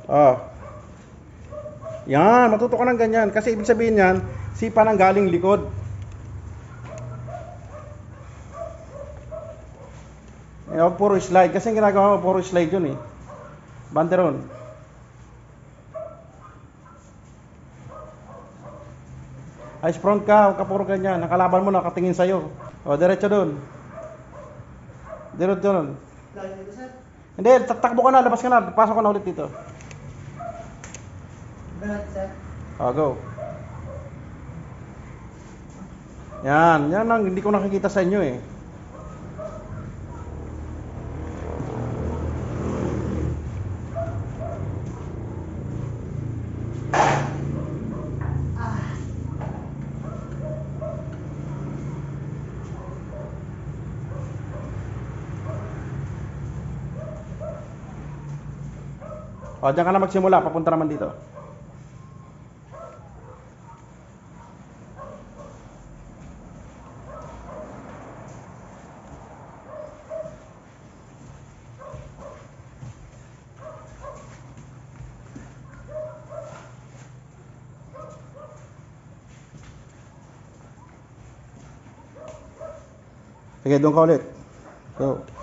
Oh. Yan, matuto ka ng ganyan. Kasi ibig sabihin yan, sipa ng galing likod. Eh, huwag puro slide. Kasi yung ginagawa mo, puro slide yun eh. Banderon. Ice front ka, huwag ka puro ganyan. Nakalaban mo, nakatingin sa'yo. O, diretso dun. Diretso dun. Hindi, tatakbo ka na, labas ka na. Pasok ka na ulit dito. O, go. Yan, yan ang hindi ko nakikita sa inyo eh. O, dyan ka na magsimula, papunta naman dito. Sige, doon ka ulit. Go.